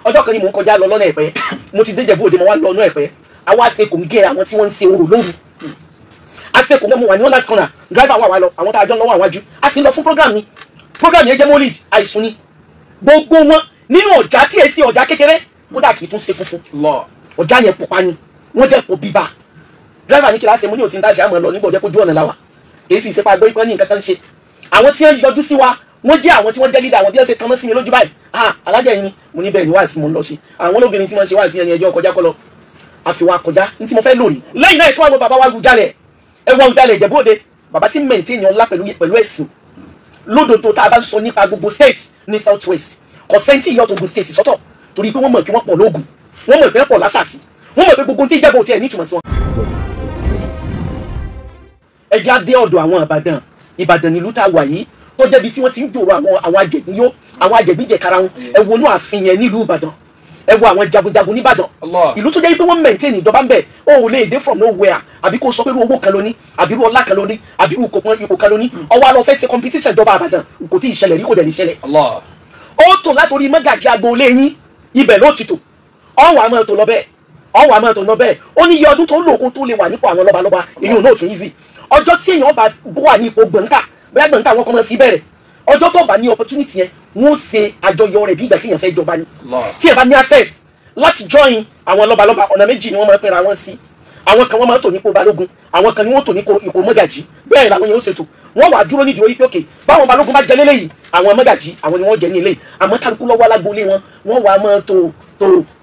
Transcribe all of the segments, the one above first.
ọjọ́ kan ni mò ń kọjá lọ lọ́nà Ẹ̀pẹ́ mo ti dé Ìjẹ̀bú Òde mo wá lọ ọ̀nà Ẹ̀pẹ́ àwa ṣe kò ń gé àwọn tí wọ́n ń ṣe orò lóru a ṣe kò ń gé mo wà ní one last corner driver wà lọ àwọn tá a jọ ń lọ́wọ́ àwájú a sì ń lọ fún program yẹn jẹ́ mólid àìsùn ni gbogbo wọn nínú ọjà tí èsì ọjà kékeré kódà kì í tún ṣe funfun ọjà yẹn pupa ni wọ́n jẹ́ pọ̀ bíbá driver ní kíláàsì mo ní òsì ń dáṣà àmọ́ lọ nígbà ọjọ́ kójú ọ̀nà láwà èyí sì ṣe pa gbọ́ ìpọ́n ní nǹkan kan ṣe àwọn tí wọ́n yọjú sí wa wọ́n jẹ́ àwọn tí wọ́n jẹ́ leader àwọn bí wọ́n ṣe tán sí mi lójú báyìí alájà yìí ni mo ní bẹ́ẹ̀ ni wáàsí mo ń lọ ṣe àwọn olóbìnrin tí wọ́n ṣe wáàsí ẹni ẹjọ́ kọjá kọlọ àfiwá kọjá ní tí mo fẹ́ lórí lẹ́yìn náà tí wọ́n bàbá wa lu jalè ẹwọ́ jalè Ìjẹ̀bú Òde bàbá tí maintain ọlá pẹ̀lú ẹ̀sìn lódodo tá a bá ń sọ nípa gbogbo state ní south west kọ̀sẹ́ntì ìyọ́ Ògùn state sọ́tọ̀ torí pé wọ́n mọ̀ pé wọ́n pọ̀ lóògùn wọ́n mọ̀ pé wọ́n pọ̀ lásàsì wọ́n mọ̀ pé gbogbo tí ìjẹ́bù tiẹ̀ ní ìtumọ̀ sí wọn. ẹjẹ́ á dé ọ̀dọ̀ àwọn Ìbàdàn nílùú tá a wà yìí tó jẹ́bi tí wọ́n ti ń jòrò àwọn àjẹ̀gbíyó àwọn àjẹ̀gbíjẹ̀kara wọn ẹ wo inú ààfin yẹn nílùú Ìbàdàn ẹ wo àwọn jagunjagun nìbàdàn ìlú tó jẹ́ pé wọ́n maintain ìjọba ń bẹ̀ ó ò lè dé from nowhere àbí kó sọ pé irú owó kan lóní àbí irú ọlá kan lóní àbí irú ipò kan lóní ọwọ́ àlọ́ fẹ́ ṣe competition ìjọba Ìbàdàn kò tí ì ṣẹlẹ̀ rí kò dẹ̀ ní ṣẹlẹ̀ ó tò látòrí mọ́gàjì agboolé yín ibẹ̀ ló ti tò ọ̀wọ́ àmọ́ tó lọ bẹ́ẹ̀ ó ní iye ọdún tó lò kó tó lè wà nípò àwọn lọ́balọ́ba èyí ò náà tún easy ọjọ́ tí èèyàn bá wà ní ipò gbọ̀ǹkà bóyá gbọ̀ǹkà wọn kọ́ mọ́ fi bẹ̀rẹ̀ ọjọ́ tó bá ní opportunity yẹn wọ́n ṣe àjọyọ̀ rẹ̀ bí ìgbà tí èèyàn fẹ́ jọba ni tí ẹ bá ní access láti join àwọn lọ́balọ́ba ọ̀nà méjì ni wọ́n máa ń pera wọn sí àwọn kan wọ́n máa ń tò nípò balógun àwọn kan ni wọ́n tò ní ipò mọ́gàjì bẹ́ẹ̀ làwọn yẹn ó ṣètò wọ́n wà dúró nídìí orí pé òkè báwọn balógun bá jẹ lélẹ́yìí àwọn mọ́gàjì àwọn ni wọ́n jẹ ní ilé àmọ́ kálukú lọ́wọ́ alágbólé wọ́n wà máa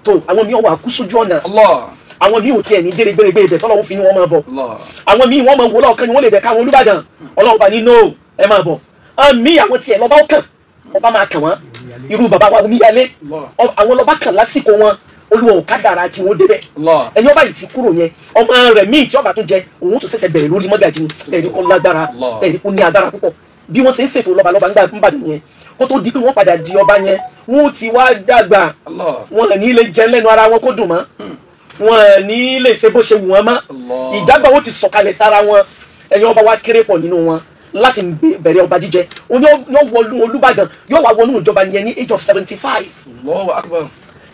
tó àwọn míì wà kú sójú ọ̀nà àwọn míì ò tiẹ̀ ní gbèrègbèrè ibẹ̀ tọ́lọ́run fi ni wọ́n máa bọ̀ àwọn míì wọ́n máa wò lọ́ọ̀kan ni wọ́n lè dẹ̀ káwọn Olúbàdàn Ọlọ́run bá ní no ẹ máa bọ̀ míì àwọn tiẹ̀ lọ́ba ó kàn ọba máa kàn wọ́n irú bàbá wa Omíyalé àwọn lọ́ba kàn lásìkò wọn Olúwa ò kádàrá kí wọ́n débẹ̀ ẹni ọba yìí ti kúrò yẹn ọmọ rẹ̀ míì tí ọba tó jẹ òun tó ṣẹ̀ṣẹ̀ bẹ̀rẹ̀ lórí mọ́gàjì ni ẹ̀rí kó lágbára ẹ̀rí kó ní agbára púpọ̀ bí wọ́n ṣe ń ṣètò lọ́balọ́ba nígbà Ìbàdàn yẹn kó tó di pé wọ́n padà di ọba yẹn wọ́n ti wá dàgbà wọn ní lè jẹ lẹ́nu ara wọn kó dùn mọ́ wọn ní lè ṣe bó ṣe wù wọ́n mọ́ ìdàgbà wọn ti sọ̀kalẹ̀ sára wọn ẹni ọba wa kéré pọ̀ nínú wọn láti bẹ̀rẹ̀ ọba jíjẹ yóò wọnú Olúbàdàn yóò wá wọnú ìjọba yẹn ní age of 75.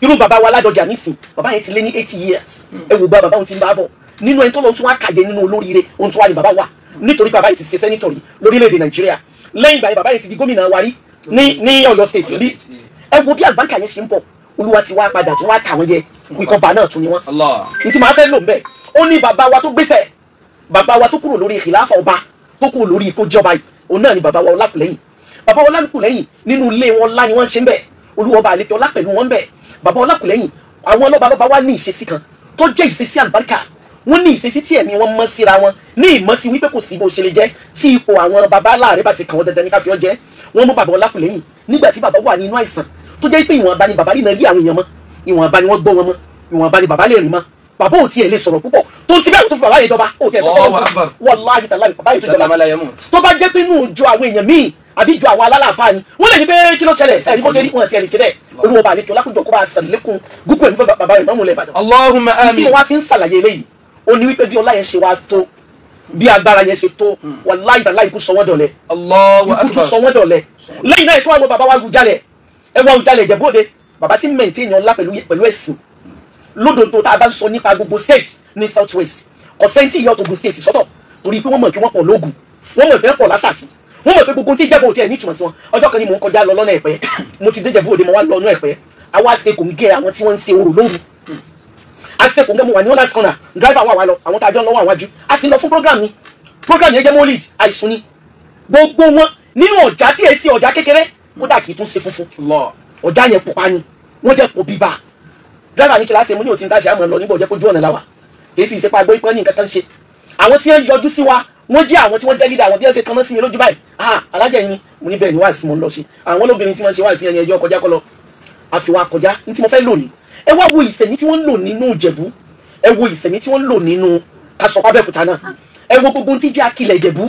irú bàbá wa Ládọjà nísìn bàbá yẹn ti lé ní 80 years ẹ wò gba bàbá òun ti ń bá bọ̀ nínú ẹni tó lọ tún wá kàdé nínú olóríire ohun tó wà ní bàbá wa nítorí bàbá yìí ti ṣe sẹ́nítọ̀ rí lórílẹ̀‐èdè Nàìjíríà lẹ́yìn ìgbà yẹn bàbá yẹn ti di gómìnà wa rí ní Ọ̀yọ́ state bí ẹ wo bí àlùbáríkà yẹn ṣe ń bọ̀ Olúwa ti wá padà tó wá kà wọ́n yẹ ìkọ̀bà náà tún ni wọ́n ní tí màá fẹ́ lò ń bẹ̀ ó ní bàbá wa tó gbéṣẹ̀ bàbá wa tó kúrò lórí ìkìláfà ọba tó kúrò lórí ipò jọba yìí òun náà ni bàbá wa Ọlákùlẹ́yìn bàbá wa Ọlákùlẹ́yìn nínú ilé wọn ńlá ni wọ́n ṣe ń bẹ̀ Olúwa ọba àlejò ọlá pẹ̀lú wọn bẹ̀ bàbá Ọlákùlẹ́yìn àwọn lọ́balọ́ba wa ní ìṣesí kan tó jẹ́ ìṣesí àlùbáríkà wọ́n ní ìṣesí tí ẹ̀mí wọn mọ́ síra wọn ní ìmọ̀sí wípé kò sí bó ṣe lè jẹ́ tí ipò àwọn bàbá láàrẹ bá ti kàn wọ́n dandan ní káfíọ́ jẹ́ wọ́n mú bàbá Ọlákùlẹ́yìn nígbà tí bàbá wà nínú àìsàn tó jẹ́ pé ìwọ̀nba ni bàbá rí náà rí àwọn èèyàn mọ́ ìwọ̀nba ni wọ́n gbọ́ wọn mọ́ ìwọ̀nba ni bàbá lè rìn mọ́ bàbá ò tiẹ̀ lè sọ̀rọ̀ púpọ̀ tó ti bẹ́ẹ̀ tó fi bàbá yẹn jọba ó tiẹ̀ sọ̀rọ̀ wàláhì tàláhì bàbá yẹn tó jọba tó bá jẹ́ pé inú jọ àwọn èèyàn míì àbí jọ àwọn alálàáfáà ni wọ́n lè ní pé kí ló ṣẹlẹ̀ ẹ̀rí kó ṣe rí wọn tiẹ̀ lè ṣe bẹ́ẹ̀ Olúwa bá àlejò lákòjọ kó bá a sàlékún gúgú ẹ̀mí fẹ́ bàbá rẹ̀ mọ́mú lẹ̀ Ìbàdàn. Allahumma amin. tí mo wá fi ń ṣàlàyé eléyìí ó ní wípé bí ọlá yẹn ṣe wá tó bí agbára yẹn ṣe tó wàláhì tàláhì ikú sọ wọ́n dọ̀lẹ́ ikú tún sọ wọ́n dọ̀lẹ́ lẹ́yìn náà tí wọ́n bàbá wa Awùjalẹ̀ Awùjalẹ̀ Ìjẹ̀bú Òde bàbá tí maintain ọlá pẹ̀lú ẹ̀sìn lódodo tá a bá ń sọ nípa gbogbo state ní south west kọ̀sẹ́ntì ìyọ́ Ògùn state sọ́tọ̀ torí pé wọ́n mọ̀ pé wọ́n pọ̀ lóògùn wọ́n mọ̀ pé wọ́n pọ̀ lásàsì wọ́n mọ̀ pé gbogbo tí ìjẹ́bù tiẹ̀ ní ìtumọ̀ sí wọn ọjọ́ kan ni mò ń kọjá lọ lọ́nà Ẹ̀pẹ́ mo ti dé Ìjẹ̀bú Òde mo wá lọ ọ̀nà Ẹ̀pẹ́ àwa ṣe kò ń gé àwọn tí wọ́n ń ṣe orò lóru a ṣe kò ń gé mo wà ní one last corner driver wà lọ àwọn tá a jọ ń lọ́wọ́ àwájú a sì ń lọ fún program yẹn jẹ́ mólid àìsùn ni gbogbo wọn nínú ọjà tí èsì ọjà kékeré kódà kì í tún ṣe funfun ọjà yẹn pupa ni wọ́n jẹ́ pọ̀ bíbá driver ní kíláàsì mo ní òsì ń dáṣà àmọ́ lọ nígbà ọjọ́ kójú ọ̀nà láwà èyí sì ṣe pa gbọ́ ìpọ́n ní nǹkan kan ṣe àwọn tí wọ́n yọjú sí wa wọ́n jẹ́ àwọn tí wọ́n jẹ́ leader àwọn bí wọ́n ṣe tán sí mi lójú báyìí alájà yìí ni mo ní bẹ́ẹ̀ ni wáàsí mo ń lọ ṣe àwọn olóbìnrin tí wọ́n ṣe wáàsí ẹni ẹjọ́ kọjá kọlọ àfiwá kọjá ní tí mo fẹ́ lò ní ẹ wá wo ìsẹ̀mí tí wọ́n ń lò nínú Ìjẹ̀bú ẹ wo ìsẹ̀mí tí wọ́n ń lò nínú Kasọ̀pá Abẹ́òkúta náà ẹ wo gbogbo tí jẹ́ akilẹ̀ Ìjẹ̀bú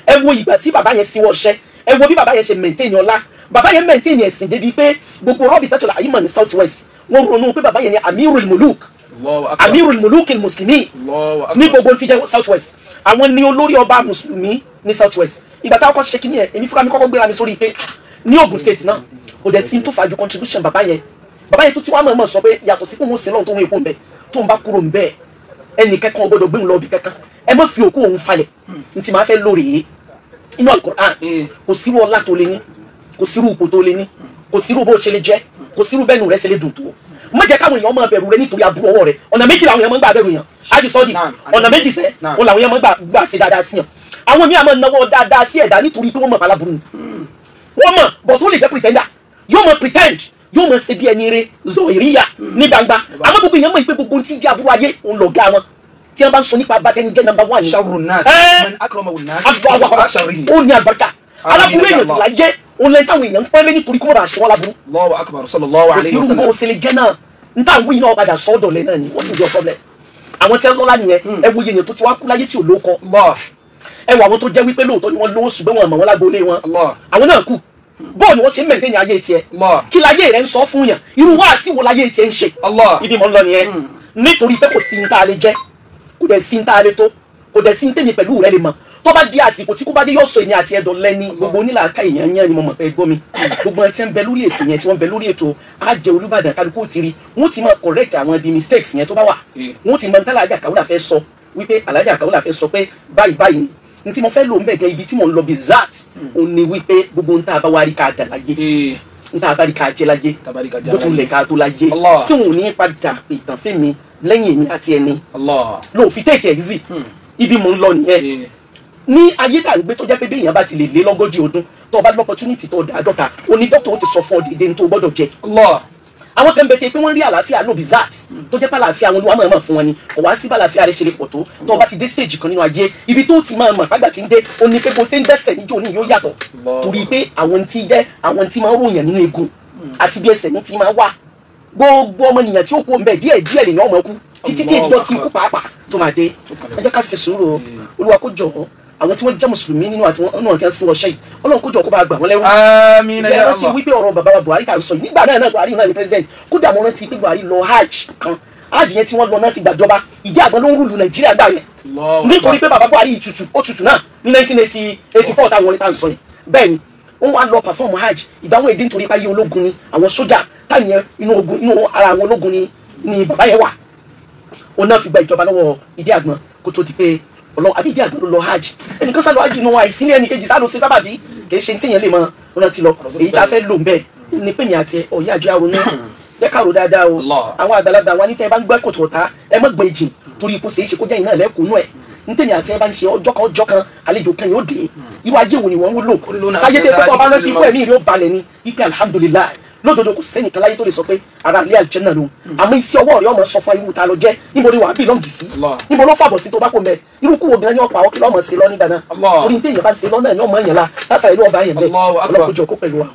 ẹ wo ìgbà tí bàbá yẹn síwọ́ ṣẹ́ ẹ wo bí bàbá yẹn ṣe maintain ọlá bàbá yẹn maintain ẹ̀sìn débi pé gbogbo rọ́bì tẹ́tọ̀lá àyímọ̀ ní south west wọ́n ronú pé bàbá yẹn ni Amirul Muluk Muslimi ní gbogbo tí jẹ́ south west àwọn ni olórí ọba mùsùlùmí ní south west ìgbà táwọn kọ́ ṣe kí ni ẹ̀ èmi fúnra mi kọ́kọ́ gbéra mi sórí pé ní Ògùn state náà kò dẹ̀ sí tó fàájú contribution bàbá yẹn bàbá yẹn tó ti wá mọ̀ sọ pé yàtọ̀ sí pé wọ́n sin lọ́run tó ń èkó ń bẹ tó ń bá kúrò ń bẹ́ẹ̀ ẹnì kankan gbọ́dọ̀ gbé ń lọ bí kankan ẹ má fi òkú òun falẹ̀ ní ti máa fẹ́ lórí yìí inú Al-Qur'an kò sírú ọlá tó lé ní kò sírú ipò tó lé ní kò sírú bó ṣe lè jẹ́ kò sírú bẹ́ẹ̀nu rẹ̀ ṣe lè dùn tó má jẹ́ káwọn èèyàn máa bẹ̀rù rẹ nítorí aburú ọwọ́ rẹ ọ̀nà méjì làwọn èèyàn máa ń gbà bẹ̀rù yàn ájú sọ́ọ̀dì ọ̀nà méjì sẹ́ wọn làwọn èèyàn máa ń gbà sí dáadáa sí yàn àwọn míì máa ń náwó dáadáa sí ẹ̀dá nítorí pé wọ́n mọ̀ bàláburú ni wọ́n mọ̀ bọ̀ tó lè jẹ́ pretender yóò mọ̀ pretend yóò mọ̀ ṣe bí ẹni rẹ zọ̀ìríyà ní gbangba àmọ́ gbogbo èèyàn mọ̀ pé gbogbo tí jẹ́ aburú ayé òun lọ̀gá wọn tí wọ́n bá ń sọ nípa abatẹni jẹ́ number one ni ó ní àgbàkà aláburú èèyàn tó la jẹ́ òun lẹ́yìn táwọn èèyàn ń pẹ́lẹ́ nítorí kó má bàa ṣe wọ́n láburú Allahu akbar sallallahu alayhi wa sallam. kò sí irú bó ṣe lè jẹ́ náà n táwọn wíyìn náà padà sọ́ọ̀dọ̀ lẹ́ náà ni wọ́n ti jọ problem àwọn tí wọ́n lọ́lá nìyẹn ẹ wo èèyàn tó ti wá kú láyé tí ò lóko ẹ wo àwọn tó jẹ́ wípé lóòótọ́ ni wọ́n lówó ṣùgbọ́n wọn mọ̀ wọn lágboolé wọn àwọn náà kú bọ́ọ̀ ni wọ́n ṣe ń mẹ̀ntẹ́ ní ayé tiẹ̀ kí láyé rẹ̀ ń sọ fún yàn irú wáàsí wo láyé tiẹ̀ ń ṣe ibi mọ̀ ń lọ nìyẹn nítorí pé kò sí ní tá a lè jẹ́ kò dẹ̀ sí ní tá a lè tó kò dẹ̀ sí ní tèmi pẹ̀lú rẹ̀ lè mọ̀ tó bá di àsìkò tí kò bá dé yóò sọ èmi àti ẹ̀dọ̀ lẹ́ni gbogbo onílàáká èèyàn yẹn ni mo mọ̀ pé gbọ́ mi gbogbo ẹni tí ń bẹ lórí ètò yẹn tí wọ́n bẹ lórí ètò Àjẹ́ Olúbàdàn kálukú ti rí wọ́n ti máa correct àwọn the mistakes yẹn tó bá wà wọ́n ti mọ níta Alhaja Kaola fẹ́ sọ wípé Alhaja Kaola fẹ́ sọ pé báyìí báyìí ní tí mo fẹ́ lò ń bẹ̀ gan ibi tí mo ń lọ bí zat òun ni wípé gbogbo níta bá wá rí ká dà láyé níta bá rí ká jẹ láyé bó tún lè ká tó láyé tí òun ní padà ìtàn fẹ́mi lẹ́yìn èmi àti ẹni lóòfin take it easy ibi mo ń lọ nìyẹn ní ayé tá à ń gbé tó jẹ́ pé bí èèyàn bá ti lè lé lọ́gọ́jì ọdún tó bá lọ́pọ̀tunity tó dáa dọ́ta òní dọ́kítà ó ti sọ fún ọ dédé tó gbọ́dọ̀ jẹ. àwọn kan bẹ tẹ pé wọ́n rí àlàáfíà lóbi zat tó jẹ́ pé àlàáfíà wọn ló wà máa fún wọn ni kò wá sí bàlàáfíà rẹ ṣe lè pọ̀ tó tó bá ti dé stage kan nínú ayé ibi tó ti máa mọ̀ pàgbà tí ń dé ó ní pé bó ṣe ń dẹ́ṣẹ̀ níjó ní yóò yàtọ̀ torí pé àwọn tí máa ń ròyìn nínú egun àti bí ẹsẹ̀ ní ti máa wà gbogbo ọmọnìyàn tí ó kú ọmọ ẹ̀ díẹ̀ lèyàn ọmọ kú títí tí ìjọ ti kú pàápàá tó máa dé ẹ jẹ́ ká ṣe sùúrù Olúwa kó jọ̀ọ́ àwọn tí wọ́n jẹ́ mùsùlùmí nínú àti wọn tí wọ́n sin ọṣẹ́ yìí Ọlọ́run kó jọ kó bá gbà wọ́n lẹ́rú. àmín ya Allah. ìgbà tí wípé ọ̀rọ̀ bàbá wa Buhari tà ń sọ yìí nígbà náà Buhari náà ni president kódà mo rántí pé Buhari lọ hajj kan hajj yẹn tí wọ́n lọ náà ti gbàjọba ìdí àgbọn ló ń rúlu Nàìjíríà gbà yẹn nítorí pé bàbá Buhari ó tutù náà ní 1984 táwọn orin tà ń sọ yìí bẹ́ẹ̀ ni wọ́n wá lọ perform hajj ìgbà wọn èdè nítorí báyé ológun ni àwọn sójà táyẹn inú ara àwọn ológun ni bàbá yẹn wà òun náà fi gba ìjọba lọ́wọ́ ìdí àgbọn kó tó di pé Ọlọ́run àbí ìdí àgbọn ló lọ hajj ẹnìkan sálọ hajj inú wa àìsí ní ẹnì kejì sálọ sí sábàbí kì í ṣe tíyẹn lè mọ ọ̀nà tí lọ èyí tá a fẹ́ lò ń bẹ́ẹ̀ ní pèmí àti ọ̀yẹ́ àjọ àrùn jẹ́ ká rò dáadáa o àwọn àgbàlagbà wa ní tẹ́ ẹ bá ń gbẹ́ kòtò ọ̀tá ẹ má gbọ́n ìjìn torí ipò ṣeé ṣe kó jẹ́ iná ẹ̀lẹ́kùnú ẹ̀ ní tèmi àti ẹ bá ń ṣe ọjọ́ kan àlejò kan yóò dé irú ajé wo ni wọ́n ń lò sáyé tẹ́ pé tó ọba rántí ikú ẹ̀mí rí ó balẹ̀ ni ipe alhamdulillah lódodo kò sẹ́nìkan láyé tó lè sọ pé ara ilé àlùjánnà ló àmọ́ iṣẹ́ ọwọ́ rẹ̀ ọmọ sọ fún irú ta lọ jẹ́ níbo ni wàá bí lọ́ǹgì sí níbo ló fàbọ̀ sí tó bá kó mẹ́ irú kú wo gan ni ọ̀pọ̀ àwọn kìlọ̀ ọmọ sí lọ nígbà náà orí ní téèyàn bá ń ṣe lọ́nà ni ọmọ yẹn la lásà ìlú ọba yẹn bẹ́ẹ̀ ọlọ́kùnjọ kó pẹ̀lú wa.